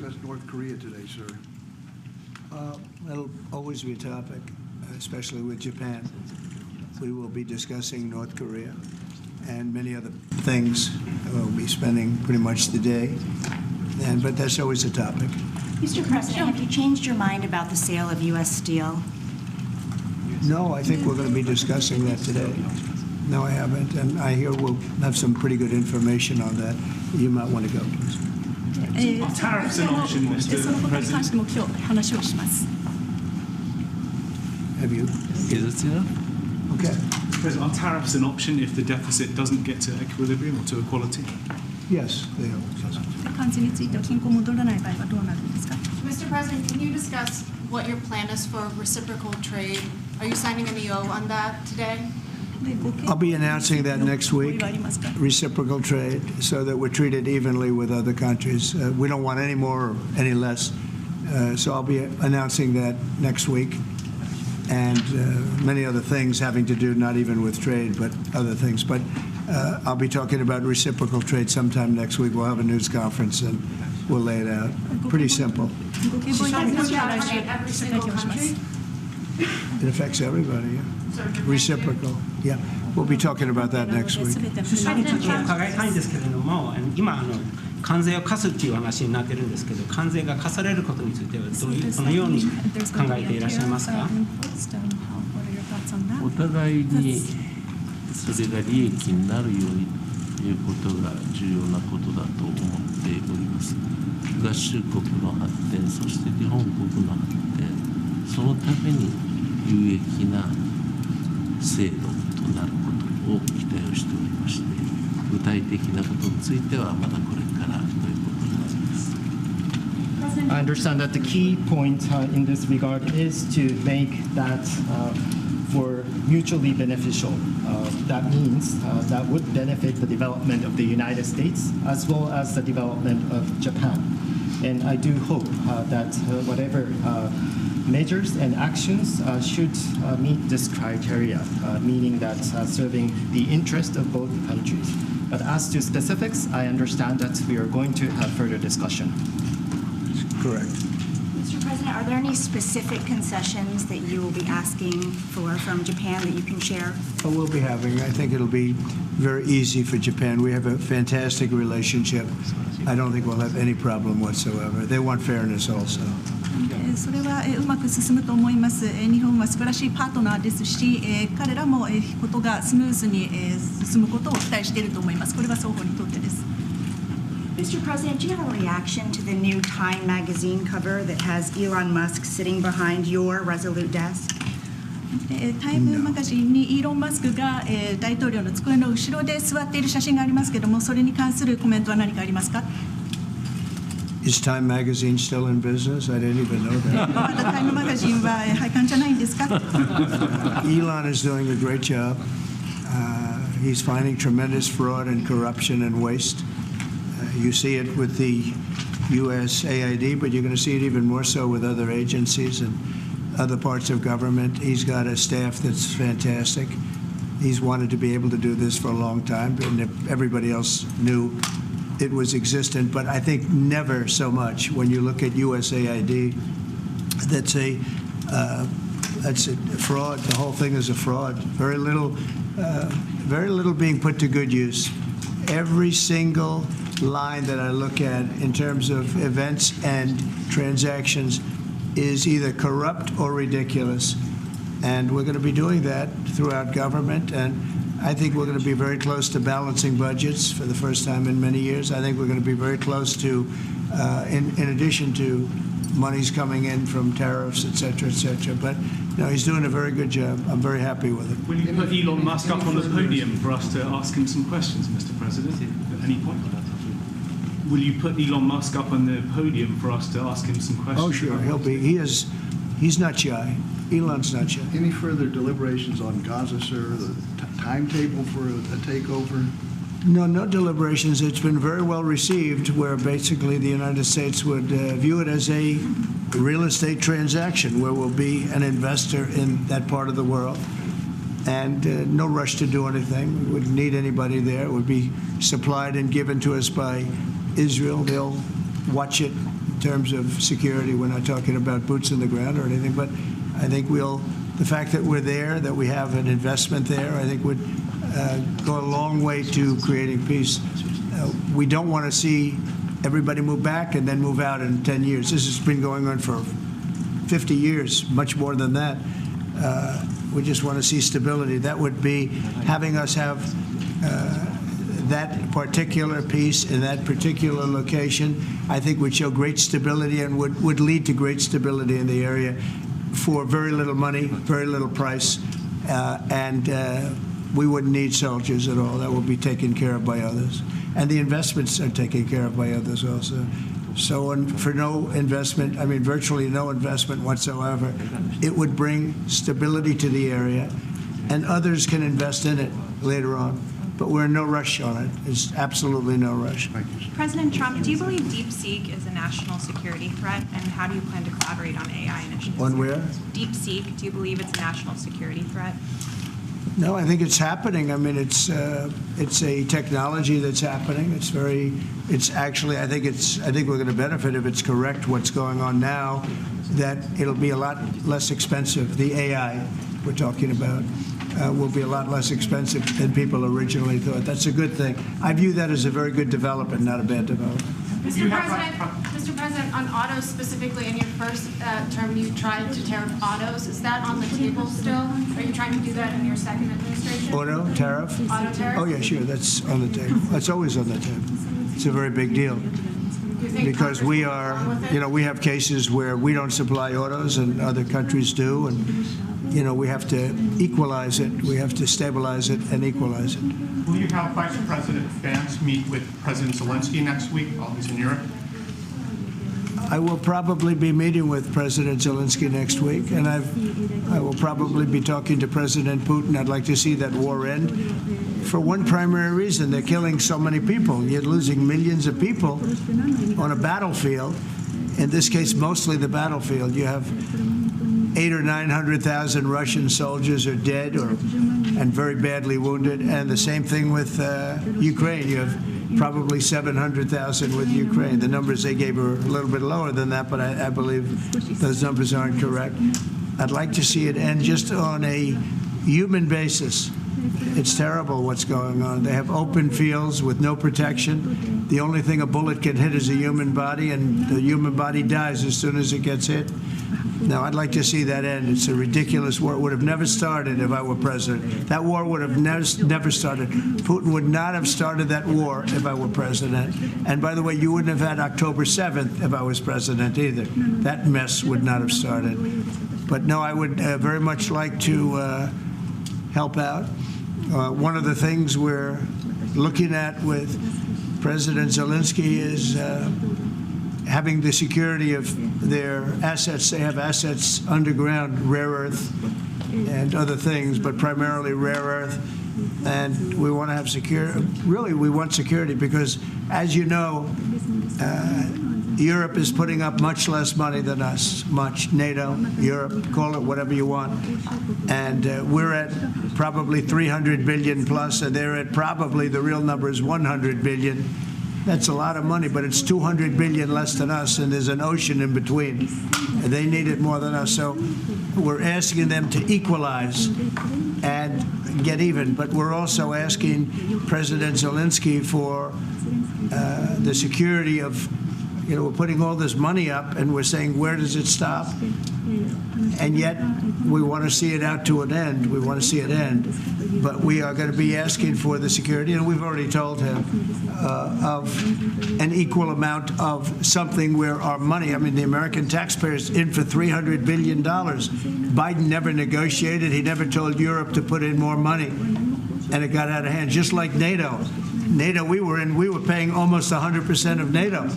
discuss North Korea today, sir? It'll always be a topic, especially with Japan. We will be discussing North Korea and many other things. We'll be spending pretty much the day, but that's always a topic. Mr. President, have you changed your mind about the sale of U.S. steel? No, I think we're going to be discussing that today. No, I haven't, and I hear we'll have some pretty good information on that. You might want to go, please. Are tariffs an option, Mr. President? Have you? Is it enough? Okay. President, are tariffs an option if the deficit doesn't get to equilibrium or to equality? Yes, they are. Mr. President, can you discuss what your plan is for reciprocal trade? Are you signing an EO on that today? I'll be announcing that next week, reciprocal trade, so that we're treated evenly with other countries. We don't want any more or any less. So I'll be announcing that next week. And many other things having to do not even with trade, but other things. But I'll be talking about reciprocal trade sometime next week. We'll have a news conference and we'll lay it out. Pretty simple. Every single country? It affects everybody, yeah. Reciprocal, yeah. We'll be talking about that next week. 出社にちょっと伺いたいんですけれども、今関税を課すっていう話になってるんですけど、関税が課されることについてはどのように考えていらっしゃいますか？お互いにそれが利益になるようにということが重要なことだと思っております。合衆国の発展、そして日本国の発展、そのために有益な制度となることを期待をしておりまして、具体的なことについてはまだこれからということになります。I understand that the key point in this regard is to make that for mutually beneficial. That means that would benefit the development of the United States as well as the development of Japan. And I do hope that whatever measures and actions should meet this criteria, meaning that serving the interest of both countries. But as to specifics, I understand that we are going to have further discussion. Correct. Mr. President, are there any specific concessions that you will be asking for from Japan that you can share? But we'll be having, I think it'll be very easy for Japan. We have a fantastic relationship. I don't think we'll have any problem whatsoever. They want fairness also. それはうまく進むと思います。日本は素晴らしいパートナーですし、彼らもことがスムーズに進むことを期待していると思います。これは双方にとってです。Mr. President, do you have a reaction to the new Time magazine cover that has Elon Musk sitting behind your Resolute desk? タイムマガジンにイーロン・マスクが大統領の机の後ろで座っている写真がありますけれども、それに関するコメントは何かありますか？ Is Time magazine still in business? I didn't even know that. まだタイムマガジンは廃刊じゃないんですか？ Elon is doing a great job. He's finding tremendous fraud and corruption and waste. You see it with the USAID, but you're going to see it even more so with other agencies and other parts of government. He's got a staff that's fantastic. He's wanted to be able to do this for a long time, and everybody else knew it was existent, but I think never so much when you look at USAID. That's a fraud. The whole thing is a fraud. Very little being put to good use. Every single line that I look at in terms of events and transactions is either corrupt or ridiculous, and we're going to be doing that throughout government. And I think we're going to be very close to balancing budgets for the first time in many years. I think we're going to be very close to, in addition to monies coming in from tariffs, et cetera, but he's doing a very good job. I'm very happy with it. Will you put Elon Musk up on the podium for us to ask him some questions, Mr. President, at any point? Will you put Elon Musk up on the podium for us to ask him some questions? Oh, sure. He's not shy. Elon's not shy. Any further deliberations on Gaza, sir? The timetable for a takeover? No deliberations. It's been very well received, where basically the United States would view it as a real estate transaction, where we'll be an investor in that part of the world. And no rush to do anything. We wouldn't need anybody there. It would be supplied and given to us by Israel. They'll watch it, terms of security. We're not talking about boots on the ground or anything, but I think the fact that we're there, that we have an investment there, I think would go a long way to creating peace. We don't want to see everybody move back and then move out in 10 years. This has been going on for 50 years, much more than that. We just want to see stability. That would be having us have that particular piece in that particular location, I think would show great stability and would lead to great stability in the area for very little money, very little price, and we wouldn't need soldiers at all. That will be taken care of by others. And the investments are taken care of by others also. So for no investment, I mean virtually no investment whatsoever, it would bring stability to the area, and others can invest in it later on. But we're in no rush on it. There's absolutely no rush. President Trump, do you believe DeepSeek is a national security threat, and how do you plan to collaborate on AI initiatives? On where? DeepSeek, do you believe it's a national security threat? No, I think it's happening. I mean, it's a technology that's happening. It's actually, I think we're going to benefit if it's correct what's going on now, that it'll be a lot less expensive. The AI we're talking about will be a lot less expensive than people originally thought. That's a good thing. I view that as a very good development, not a bad development. Mr. President, on autos specifically, in your first term, you tried to tariff autos. Is that on the table still? Are you trying to do that in your second administration? Auto tariff? Auto tariff? Oh, yeah, sure. That's on the table. That's always on the table. It's a very big deal. Because we are, we have cases where we don't supply autos and other countries do, and, we have to equalize it. We have to stabilize it and equalize it. Will you have Vice President Vance meet with President Zelensky next week while he's in Europe? I will probably be meeting with President Zelensky next week, and I will probably be talking to President Putin. I'd like to see that war end for one primary reason. They're killing so many people. You're losing millions of people on a battlefield. In this case, mostly the battlefield. You have 800,000 or 900,000 Russian soldiers are dead and very badly wounded, and the same thing with Ukraine. You have probably 700,000 with Ukraine. The numbers they gave are a little bit lower than that, but I believe those numbers aren't correct. I'd like to see it end just on a human basis. It's terrible what's going on. They have open fields with no protection. The only thing a bullet can hit is a human body, and the human body dies as soon as it gets hit. Now, I'd like to see that end. It's a ridiculous war. It would have never started if I were president. That war would have never started. Putin would not have started that war if I were president. And by the way, you wouldn't have had October 7th if I was president either. That mess would not have started. But no, I would very much like to help out. One of the things we're looking at with President Zelensky is having the security of their assets. They have assets underground, rare earth and other things, but primarily rare earth. And we want to have security. Really, we want security because, as you know, Europe is putting up much less money than us. NATO, Europe, call it whatever you want. And we're at probably 300 billion plus, and they're at probably, the real number is 100 billion. That's a lot of money, but it's 200 billion less than us, and there's an ocean in between. And they need it more than us. So we're asking them to equalize and get even. But we're also asking President Zelensky for the security of, we're putting all this money up, and we're saying, where does it stop? And yet, we want to see it out to an end. We want to see it end. But we are going to be asking for the security, and we've already told him, of an equal amount of something where our money, I mean, the American taxpayer is in for $300 billion. Biden never negotiated. He never told Europe to put in more money, and it got out of hand, just like NATO. NATO, we were paying almost 100% of NATO.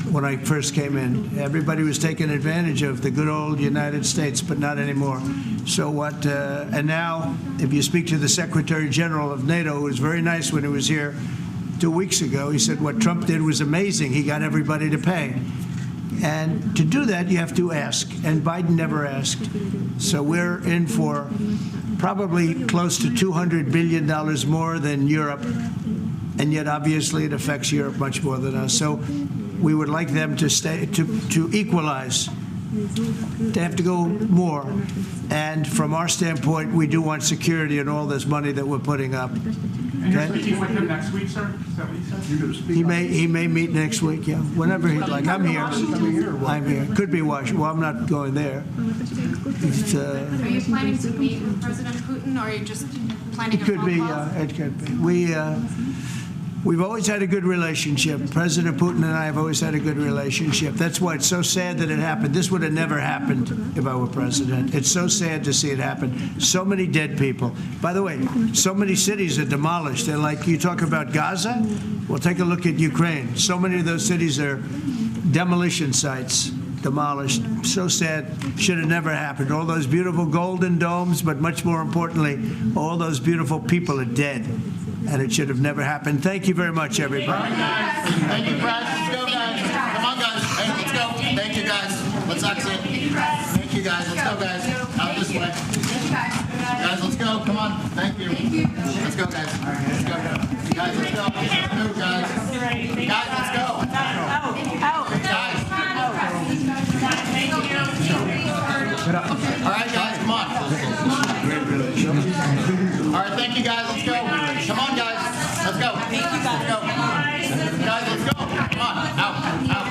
When I first came in, everybody was taking advantage of the good old United States, but not anymore. So what, and now, if you speak to the Secretary General of NATO, who was very nice when he was here 2 weeks ago, he said what Trump did was amazing. He got everybody to pay. And to do that, you have to ask, and Biden never asked. So we're in for probably close to $200 billion more than Europe, and yet obviously it affects Europe much more than us. So we would like them to stay, to equalize. They have to go more. And from our standpoint, we do want security and all this money that we're putting up. And you're speaking with him next week, sir? Is that what you said? You're going to speak. He may meet next week, yeah, whenever he'd like. I'm here. I'm here. Could be Washington. Well, I'm not going there. It's, Are you planning to meet with President Putin, or are you just planning a it could phone be. call? It could be. We've always had a good relationship. President Putin and I have always had a good relationship. That's why it's so sad that it happened. This would have never happened if I were president. It's so sad to see it happen. So many dead people. By the way, so many cities are demolished. They're like, you talk about Gaza? Well, take a look at Ukraine. So many of those cities are demolition sites, demolished. So sad. Should have never happened. All those beautiful golden domes, but much more importantly, all those beautiful people are dead. And it should have never happened. Thank you very much, everybody. All right, guys. Thank you, Brad. Let's go, guys. Come on, guys. Hey, let's go. Thank you, guys. Let's exit. Thank you, guys. Let's go, guys. Out this way. Guys, let's go. Come on. Thank you. Let's go, guys. Let's go. Guys, let's go. Move, guys. Guys, let's go. Guys. All right, guys, come on. All right, thank you, guys. Let's go. Come on, guys. Let's go. Let's go. Guys, let's go. Come on. Out. Out.